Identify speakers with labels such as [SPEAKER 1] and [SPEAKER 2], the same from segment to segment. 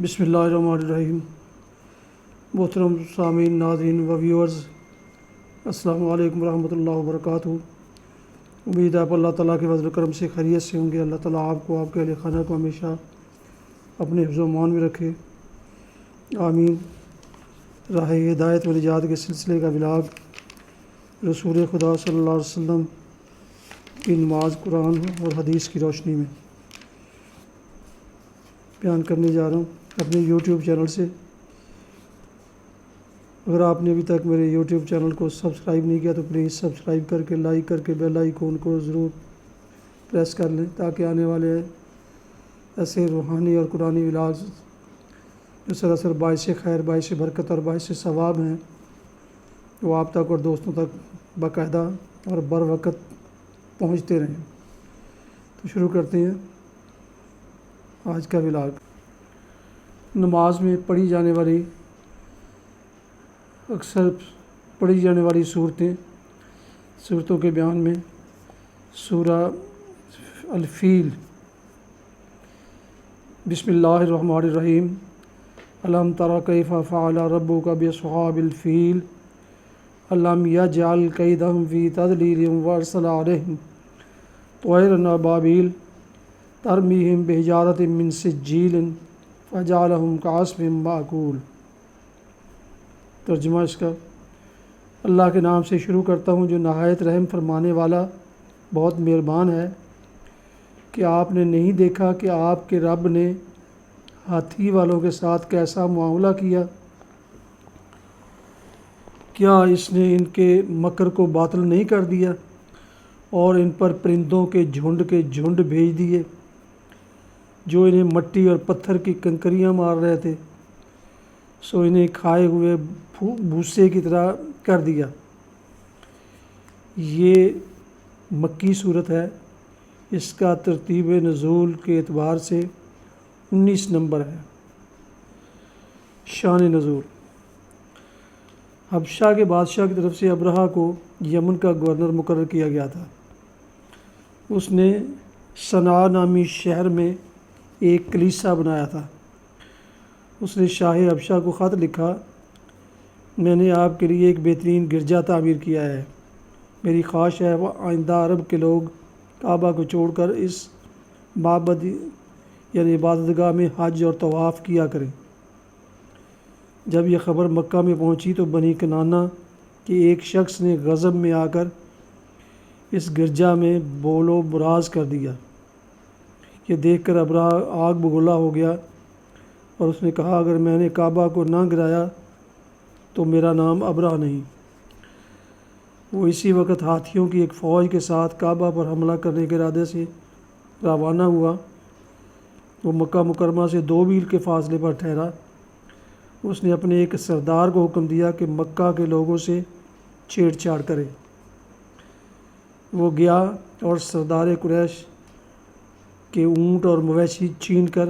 [SPEAKER 1] بسم اللہ الرحمن الرحیم۔ محترم سامعین، ناظرین و ویورز، السلام علیکم ورحمۃ اللہ وبرکاتہ۔ امید ہے آپ اللہ تعالیٰ کے فضل و کرم سے خیریت سے ہوں گے۔ اللہ تعالیٰ آپ کو، آپ کے اہل خانہ کو ہمیشہ اپنے حفظ و امان میں رکھے، آمین۔ راہ ہدایت و نجات کے سلسلے کا ولاگ رسول خدا صلی اللہ علیہ وسلم کی نماز، قرآن اور حدیث کی روشنی میں بیان کرنے جا رہا ہوں اپنے یوٹیوب چینل سے۔ اگر آپ نے ابھی تک میرے یوٹیوب چینل کو سبسکرائب نہیں کیا تو پلیز سبسکرائب کر کے، لائک کر کے، بیل آئیکن کو ضرور پریس کر لیں، تاکہ آنے والے ایسے روحانی اور قرآنی ولاگز جو سراسر باعث خیر، باعث برکت اور باعث ثواب ہیں، وہ آپ تک اور دوستوں تک باقاعدہ اور بر وقت پہنچتے رہیں۔ تو شروع کرتے ہیں آج کا ولاگ۔ نماز میں پڑھی جانے والی، اکثر پڑھی جانے والی صورتوں کے بیان میں سورہ الفیل۔ بسم اللہ الرحمن الرحیم۔ الم تر کیف فعل ربک باصحاب الفیل الم یجعل کیدہم فی تضلیل وارسل علیہم طیرا ابابیل ترمیہم بحجارۃ من سجیل فجعلہم کعصف مأکول۔ ترجمہ اس کا: اللہ کے نام سے شروع کرتا ہوں جو نہایت رحم فرمانے والا، بہت مہربان ہے۔ کہ آپ نے نہیں دیکھا کہ آپ کے رب نے ہاتھی والوں کے ساتھ کیسا معاملہ کیا؟ کیا اس نے ان کے مکر کو باطل نہیں کر دیا اور ان پر پرندوں کے جھنڈ بھیج دیے جو انہیں مٹی اور پتھر کی کنکریاں مار رہے تھے، سو انہیں کھائے ہوئے بھوسے کی طرح کر دیا۔ یہ مکی صورت ہے۔ اس کا ترتیب نزول کے اعتبار سے 19 نمبر ہے۔ شان نزول: حبشہ کے بادشاہ کی طرف سے ابرہہ کو یمن کا گورنر مقرر کیا گیا تھا۔ اس نے صنعاء نامی شہر میں ایک کلیسا بنایا تھا۔ اس نے شاہ حبشہ کو خط لکھا: میں نے آپ کے لیے ایک بہترین گرجا تعمیر کیا ہے۔ میری خواہش ہے وہ آئندہ عرب کے لوگ کعبہ کو چھوڑ کر اس معبد یعنی عبادت گاہ میں حج اور طواف کیا کریں۔ جب یہ خبر مکہ میں پہنچی تو بنی کنانہ کے ایک شخص نے غضب میں آ کر اس گرجا میں بول و براز کر دیا۔ یہ دیکھ کر ابرہہ آگ بگولا ہو گیا اور اس نے کہا: اگر میں نے کعبہ کو نہ گرایا تو میرا نام ابرہہ نہیں۔ وہ اسی وقت ہاتھیوں کی ایک فوج کے ساتھ کعبہ پر حملہ کرنے کے ارادے سے روانہ ہوا۔ وہ مکہ مکرمہ سے 2 میل کے فاصلے پر ٹھہرا۔ اس نے اپنے ایک سردار کو حکم دیا کہ مکہ کے لوگوں سے چھیڑ چھاڑ کرے۔ وہ گیا اور سردار قریش کے اونٹ اور مویشی چھین کر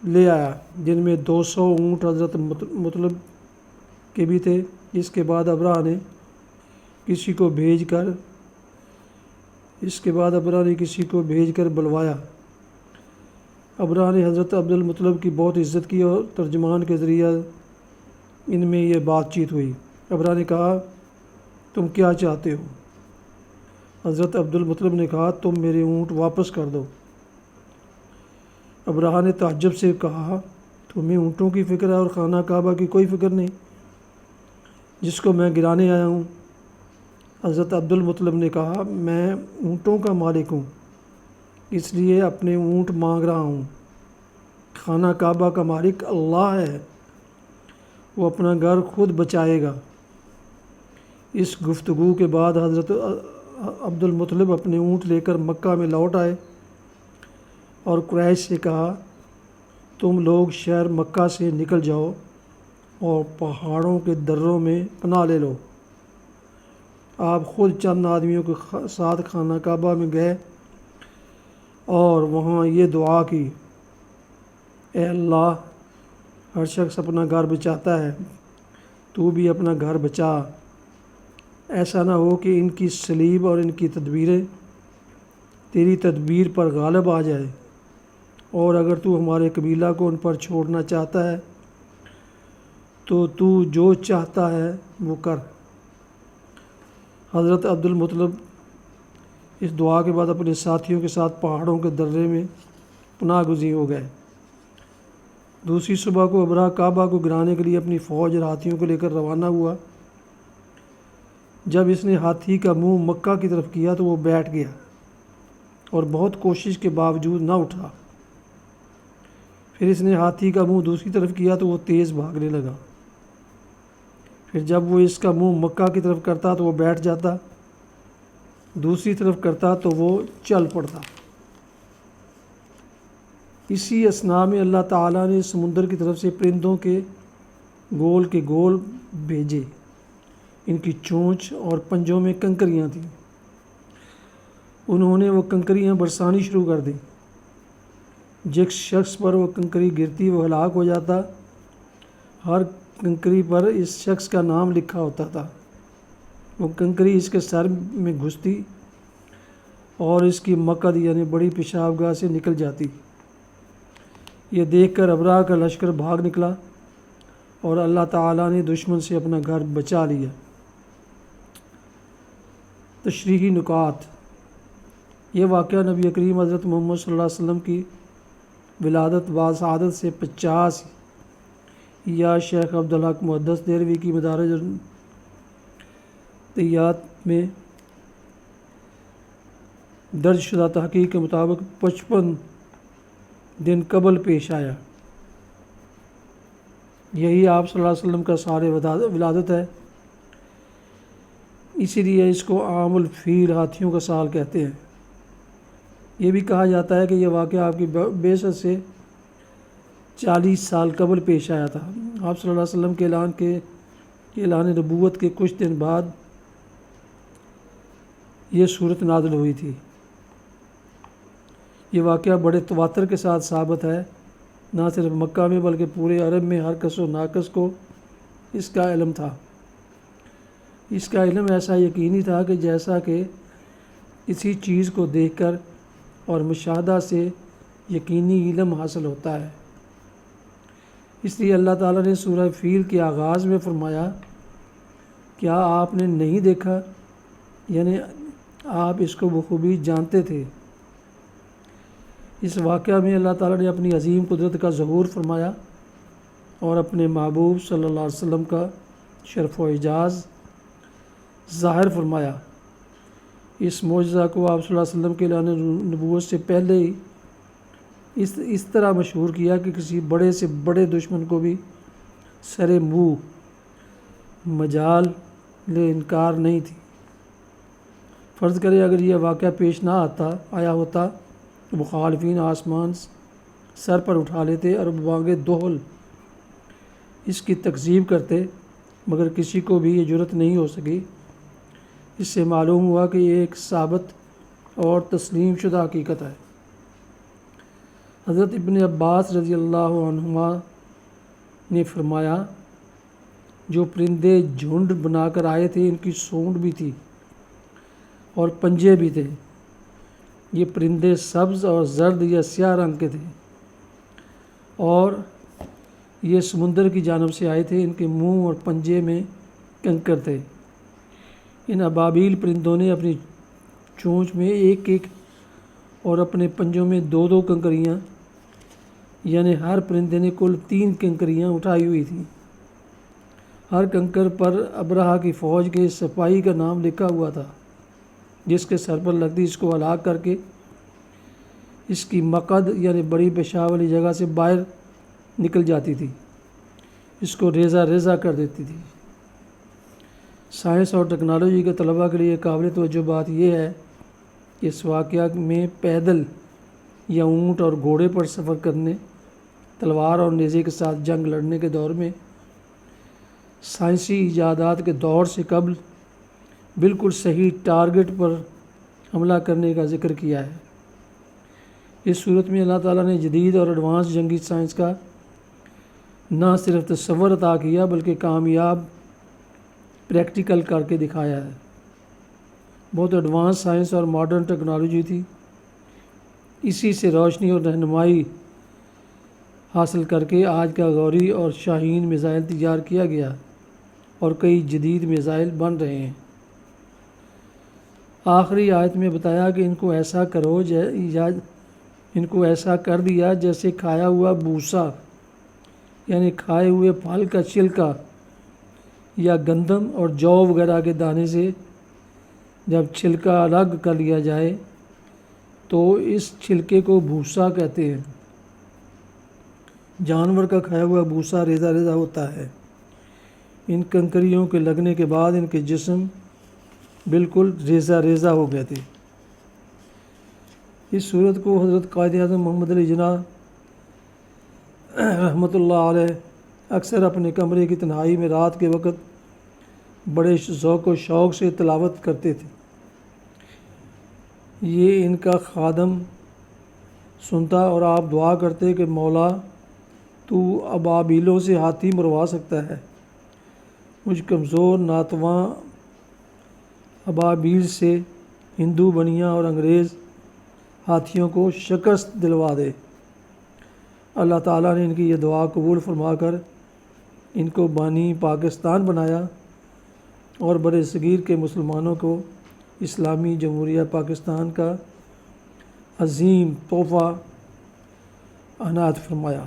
[SPEAKER 1] لے آیا، جن میں 200 اونٹ حضرت مطلب کے بھی تھے۔ اس کے بعد ابرہہ نے کسی کو بھیج کر بلوایا۔ ابرہہ نے حضرت عبد المطلب کی بہت عزت کی اور ترجمان کے ذریعہ ان میں یہ بات چیت ہوئی۔ ابرہہ نے کہا: تم کیا چاہتے ہو؟ حضرت عبد المطلب نے کہا: تم میرے اونٹ واپس کر دو۔ ابرہہ نے تعجب سے کہا: تمہیں اونٹوں کی فکر ہے اور خانہ کعبہ کی کوئی فکر نہیں، جس کو میں گرانے آیا ہوں؟ حضرت عبد المطلب نے کہا: میں اونٹوں کا مالک ہوں، اس لیے اپنے اونٹ مانگ رہا ہوں۔ خانہ کعبہ کا مالک اللہ ہے، وہ اپنا گھر خود بچائے گا۔ اس گفتگو کے بعد حضرت عبد المطلب اپنے اونٹ لے کر مکہ میں لوٹ آئے اور قریش سے کہا: تم لوگ شہر مکہ سے نکل جاؤ اور پہاڑوں کے دروں میں پناہ لے لو۔ آپ خود چند آدمیوں کے ساتھ خانہ کعبہ میں گئے اور وہاں یہ دعا کی: اے اللہ، ہر شخص اپنا گھر بچاتا ہے، تو بھی اپنا گھر بچا۔ ایسا نہ ہو کہ ان کی صلیب اور ان کی تدبیریں تیری تدبیر پر غالب آ جائے اور اگر تو ہمارے قبیلہ کو ان پر چھوڑنا چاہتا ہے تو تو جو چاہتا ہے وہ کر۔ حضرت عبد المطلب اس دعا کے بعد اپنے ساتھیوں کے ساتھ پہاڑوں کے درے میں پناہ گزین ہو گئے۔ دوسری صبح کو ابرہہ کعبہ کو گرانے کے لیے اپنی فوج اور ہاتھیوں کو لے کر روانہ ہوا۔ جب اس نے ہاتھی کا منہ مکہ کی طرف کیا تو وہ بیٹھ گیا اور بہت کوشش کے باوجود نہ اٹھا۔ پھر اس نے ہاتھی کا منہ دوسری طرف کیا تو وہ تیز بھاگنے لگا۔ پھر جب وہ اس کا منہ مکہ کی طرف کرتا تو وہ بیٹھ جاتا، دوسری طرف کرتا تو وہ چل پڑتا۔ اسی اثناء میں اللہ تعالیٰ نے سمندر کی طرف سے پرندوں کے گول بھیجے۔ ان کی چونچ اور پنجوں میں کنکریاں تھیں۔ انہوں نے وہ کنکریاں برسانی شروع کر دیں۔ جس شخص پر وہ کنکری گرتی وہ ہلاک ہو جاتا۔ ہر کنکری پر اس شخص کا نام لکھا ہوتا تھا۔ وہ کنکری اس کے سر میں گھستی اور اس کی مقد یعنی بڑی پیشاب گاہ سے نکل جاتی۔ یہ دیکھ کر ابرہہ کا لشکر بھاگ نکلا اور اللہ تعالیٰ نے دشمن سے اپنا گھر بچا لیا۔ تشریحی نکات۔ یہ واقعہ نبی کریم حضرت محمد صلی اللہ علیہ وسلم کی ولادت باسعادت سے 50 یا شیخ عبدالحق محدث دہلوی کی مدارج الطیات میں درج شدہ تحقیق کے مطابق 55 دن قبل پیش آیا۔ یہی آپ صلی اللہ علیہ وسلم کا سال ولادت ہے، اسی لیے اس کو عام الفیل ہاتھیوں کا سال کہتے ہیں۔ یہ بھی کہا جاتا ہے کہ یہ واقعہ آپ کی بعثت سے 40 سال قبل پیش آیا تھا۔ آپ صلی اللہ علیہ وسلم کے اعلان نبوت کے کچھ دن بعد یہ صورت نازل ہوئی تھی۔ یہ واقعہ بڑے تواتر کے ساتھ ثابت ہے، نہ صرف مکہ میں بلکہ پورے عرب میں ہر کس و ناقص کو اس کا علم تھا۔ اس کا علم ایسا یقینی تھا کہ جیسا کہ کسی چیز کو دیکھ کر اور مشاہدہ سے یقینی علم حاصل ہوتا ہے۔ اس لیے اللہ تعالیٰ نے سورہ فیل کے آغاز میں فرمایا، کیا آپ نے نہیں دیکھا، یعنی آپ اس کو بخوبی جانتے تھے۔ اس واقعہ میں اللہ تعالیٰ نے اپنی عظیم قدرت کا ظہور فرمایا اور اپنے محبوب صلی اللہ علیہ وسلم کا شرف و اعزاز ظاہر فرمایا۔ اس معجزہ کو آپ صلی اللہ علیہ وسلم کے اعلان نبوت سے پہلے ہی اس طرح مشہور کیا کہ کسی بڑے سے بڑے دشمن کو بھی سر منہ مجال انکار نہیں تھی۔ فرض کرے اگر یہ واقعہ پیش نہ آیا ہوتا تو مخالفین آسمان سر پر اٹھا لیتے اور بانگِ دہل اس کی تکذیب کرتے، مگر کسی کو بھی یہ جرأت نہیں ہو سکی۔ اس سے معلوم ہوا کہ یہ ایک ثابت اور تسلیم شدہ حقیقت ہے۔ حضرت ابن عباس رضی اللہ عنہما نے فرمایا، جو پرندے جھنڈ بنا کر آئے تھے ان کی سونڈ بھی تھی اور پنجے بھی تھے۔ یہ پرندے سبز اور زرد یا سیاہ رنگ کے تھے اور یہ سمندر کی جانب سے آئے تھے۔ ان کے منہ اور پنجے میں کنکر تھے۔ ان ابابیل پرندوں نے اپنی چونچ میں ایک اور اپنے پنجوں میں 2 کنکریاں، یعنی ہر پرندے نے کل 3 کنکریاں اٹھائی ہوئی تھیں۔ ہر کنکر پر ابرہہ کی فوج کے سپاہی کا نام لکھا ہوا تھا، جس کے سر پر لگتی اس کو ہلاک کر کے اس کی مقد یعنی بڑی پیشاب والی جگہ سے باہر نکل جاتی تھی، اس کو ریزہ کر دیتی تھی۔ سائنس اور ٹیکنالوجی کے طلباء کے لیے قابل توجہ بات یہ ہے کہ اس واقعہ میں پیدل یا اونٹ اور گھوڑے پر سفر کرنے، تلوار اور نیزے کے ساتھ جنگ لڑنے کے دور میں سائنسی ایجادات کے دور سے قبل بالکل صحیح ٹارگٹ پر حملہ کرنے کا ذکر کیا ہے۔ اس صورت میں اللہ تعالیٰ نے جدید اور ایڈوانس جنگی سائنس کا نہ صرف تصور عطا کیا بلکہ کامیاب پریکٹیکل کر کے دکھایا ہے۔ بہت ایڈوانس سائنس اور ماڈرن ٹیکنالوجی تھی۔ اسی سے روشنی اور رہنمائی حاصل کر کے آج کا غوری اور شاہین میزائل تیار کیا گیا اور کئی جدید میزائل بن رہے ہیں۔ آخری آیت میں بتایا کہ ان کو ایسا کر دیا جیسے کھایا ہوا بھوسا، یعنی کھائے ہوئے پھل کا چھلکا یا گندم اور جو وغیرہ کے دانے سے جب چھلکا الگ کر لیا جائے تو اس چھلکے کو بھوسا کہتے ہیں۔ جانور کا کھایا ہوا بھوسا ریزہ ریزہ ہوتا ہے۔ ان کنکریوں کے لگنے کے بعد ان کے جسم بالکل ریزہ ریزہ ہو گئے تھے۔ اس صورت کو حضرت قائد اعظم محمد علی جناح رحمۃ اللہ علیہ اکثر اپنے کمرے کی تنہائی میں رات کے وقت بڑے ذوق و شوق سے تلاوت کرتے تھے۔ یہ ان کا خادم سنتا اور آپ دعا کرتے کہ مولا تو ابابیلوں سے ہاتھی مروا سکتا ہے، مجھ کمزور ناتواں ابابیل سے ہندو بنیاں اور انگریز ہاتھیوں کو شکست دلوا دے۔ اللہ تعالیٰ نے ان کی یہ دعا قبول فرما کر ان کو بانی پاکستان بنایا اور برِ صغیر کے مسلمانوں کو اسلامی جمہوریہ پاکستان کا عظیم تحفہ عنایت فرمایا۔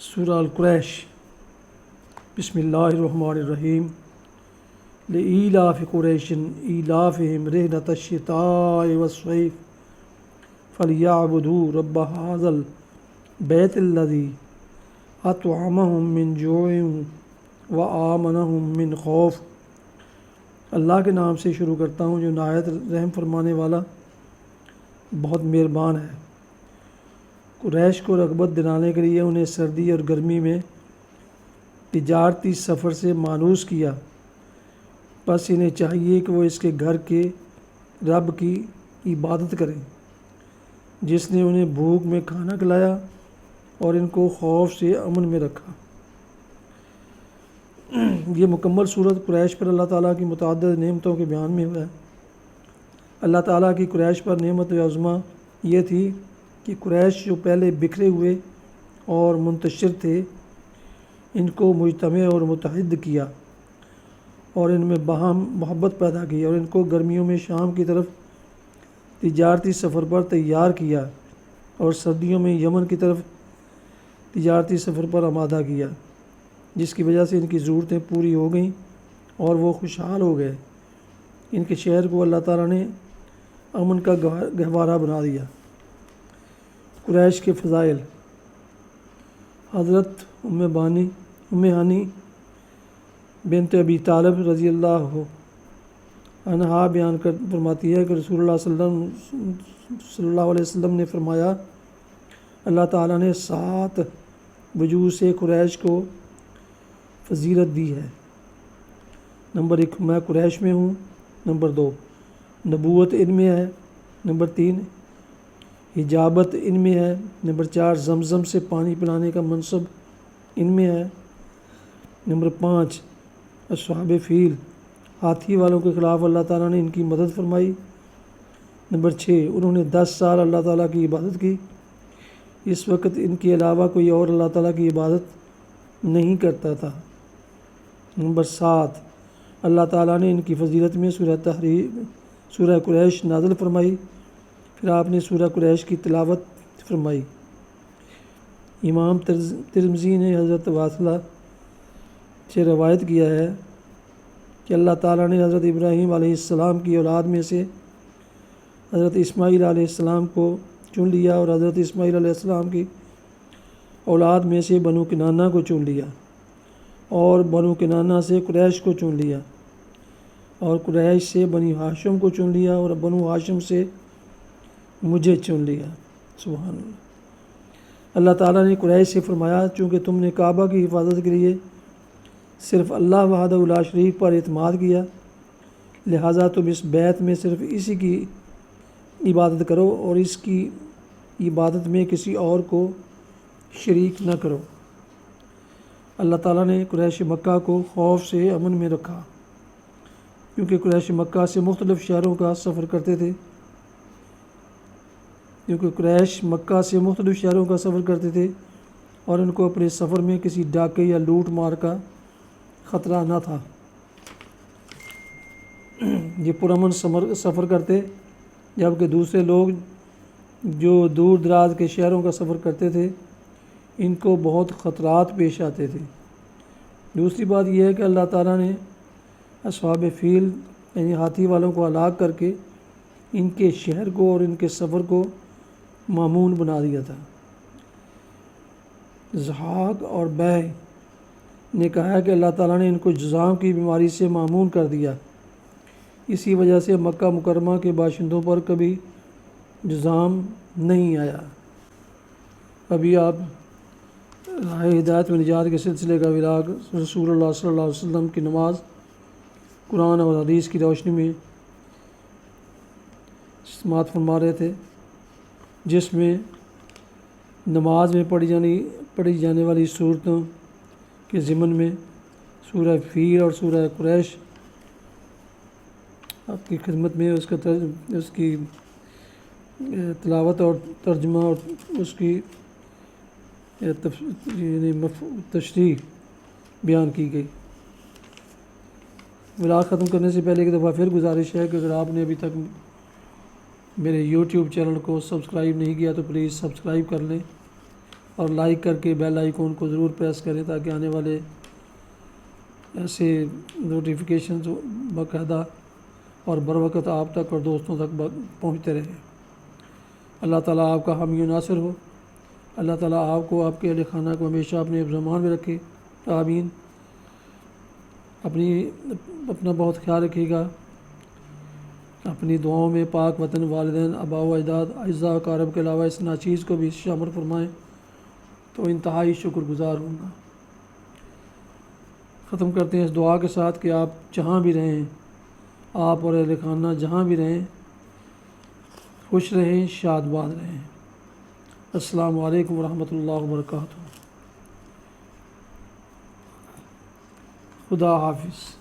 [SPEAKER 1] سورہ القریش۔ بسم اللہ الرحمن الرحیم۔ لإیلاف قریش ایلافہم رحلۃ الشتاء والصیف فلیعبدوا رب ھذا البیت الذی اطعمہم من جوع وآمنہم من خوف۔ اللہ کے نام سے شروع کرتا ہوں جو نہایت رحم فرمانے والا بہت مہربان ہے۔ قریش کو رغبت دلانے کے لیے انہیں سردی اور گرمی میں تجارتی سفر سے مانوس کیا، بس انہیں چاہیے کہ وہ اس کے گھر کے رب کی عبادت کریں جس نے انہیں بھوک میں کھانا کھلایا اور ان کو خوف سے امن میں رکھا۔ یہ مکمل صورت قریش پر اللہ تعالیٰ کی متعدد نعمتوں کے بیان میں ہوا ہے۔ اللہ تعالیٰ کی قریش پر نعمت عظمیٰ یہ تھی کہ قریش جو پہلے بکھرے ہوئے اور منتشر تھے ان کو مجتمع اور متحد کیا اور ان میں باہم محبت پیدا کی اور ان کو گرمیوں میں شام کی طرف تجارتی سفر پر تیار کیا اور سردیوں میں یمن کی طرف تجارتی سفر پر آمادہ کیا، جس کی وجہ سے ان کی ضرورتیں پوری ہو گئیں اور وہ خوشحال ہو گئے۔ ان کے شہر کو اللہ تعالیٰ نے امن کا گہوارہ بنا دیا۔ قریش کے فضائل۔ حضرت ام ہانی بنت ابی طالب رضی اللہ عنہا بیان فرماتی ہے کہ رسول اللہ صلی اللہ علیہ وسلم نے فرمایا، اللہ تعالیٰ نے 7 وجوہ سے قریش کو فضیلت دی ہے۔ نمبر 1 میں قریش میں ہوں۔ نمبر 2 نبوت ان میں ہے۔ نمبر 3 حجابت ان میں ہے۔ نمبر 4 زمزم سے پانی پلانے کا منصب ان میں ہے۔ نمبر 5 اصحاب فیل ہاتھی والوں کے خلاف اللہ تعالیٰ نے ان کی مدد فرمائی۔ نمبر 6 انہوں نے 10 سال اللہ تعالیٰ کی عبادت کی، اس وقت ان کے علاوہ کوئی اور اللہ تعالیٰ کی عبادت نہیں کرتا تھا۔ نمبر 7 اللہ تعالیٰ نے ان کی فضیلت میں سورہ قریش نازل فرمائی، پھر آپ نے سورہ قریش کی تلاوت فرمائی۔ امام ترمذی نے حضرت واصلہ سے روایت کیا ہے کہ اللہ تعالیٰ نے حضرت ابراہیم علیہ السلام کی اولاد میں سے حضرت اسماعیل علیہ السلام کو چن لیا اور حضرت اسماعیل علیہ السلام کی اولاد میں سے بنو کنانہ کو چن لیا اور بنو کنانہ سے قریش کو چن لیا اور قریش سے بنی ہاشم کو چن لیا اور بنو ہاشم سے مجھے چن لیا۔ سبحان اللہ۔ اللہ تعالیٰ نے قریش سے فرمایا، چونکہ تم نے کعبہ کی حفاظت کے لیے صرف اللہ وحدہ لا شریک پر اعتماد کیا، لہٰذا تم اس بیت میں صرف اسی کی عبادت کرو اور اس کی عبادت میں کسی اور کو شریک نہ کرو۔ اللہ تعالیٰ نے قریش مکہ کو خوف سے امن میں رکھا، کیونکہ قریش مکہ سے مختلف شہروں کا سفر کرتے تھے، کیونکہ قریش مکہ سے مختلف شہروں کا سفر کرتے تھے اور ان کو اپنے سفر میں کسی ڈاکے یا لوٹ مار کا خطرہ نہ تھا۔ یہ پرامن سفر کرتے، جبکہ دوسرے لوگ جو دور دراز کے شہروں کا سفر کرتے تھے ان کو بہت خطرات پیش آتے تھے۔ دوسری بات یہ ہے کہ اللہ تعالیٰ نے اصحاب فیل یعنی ہاتھی والوں کو ہلاک کر کے ان کے شہر کو اور ان کے سفر کو مامون بنا دیا تھا۔ ضحاک اور بہ نے کہا ہے کہ اللہ تعالیٰ نے ان کو جذام کی بیماری سے مامون کر دیا، اسی وجہ سے مکہ مکرمہ کے باشندوں پر کبھی جذام نہیں آیا۔ ابھی آپ راہ ہدایت و نجات کے سلسلے کا ولاگ رسول اللہ صلی اللہ علیہ وسلم کی نماز قرآن اور حدیث کی روشنی میں سماعت فرما رہے تھے، جس میں نماز میں پڑھی جانے والی صورتوں کے ضمن میں سورہ فیل اور سورہ قریش آپ کی خدمت میں اس کی تلاوت اور ترجمہ اور اس کی تشریح بیان کی گئی۔ ولاگ ختم کرنے سے پہلے ایک دفعہ پھر گزارش ہے کہ اگر آپ نے ابھی تک میرے یوٹیوب چینل کو سبسکرائب نہیں کیا تو پلیز سبسکرائب کر لیں اور لائک کر کے بیل آئیکن کو ضرور پریس کریں تاکہ آنے والے ایسے نوٹیفیکیشنز باقاعدہ اور بروقت آپ تک اور دوستوں تک پہنچتے رہیں۔ اللہ تعالیٰ آپ کا حامی و ناصر ہو۔ اللہ تعالیٰ آپ کو، آپ کے اہل خانہ کو ہمیشہ اپنے زمان میں رکھے، آمین۔ اپنا بہت خیال رکھیے گا، اپنی دعاؤں میں پاک وطن، والدین، آباء و اجداد، اعزاء و اقارب کے علاوہ اس ناچیز کو بھی شامل فرمائیں تو انتہائی شکر گزار ہوں گا۔ ختم کرتے ہیں اس دعا کے ساتھ کہ آپ جہاں بھی رہیں، آپ اور اہل خانہ جہاں بھی رہیں، خوش رہیں، شاد باد رہیں۔ السلام علیکم ورحمۃ اللہ وبرکاتہ۔ خدا حافظ۔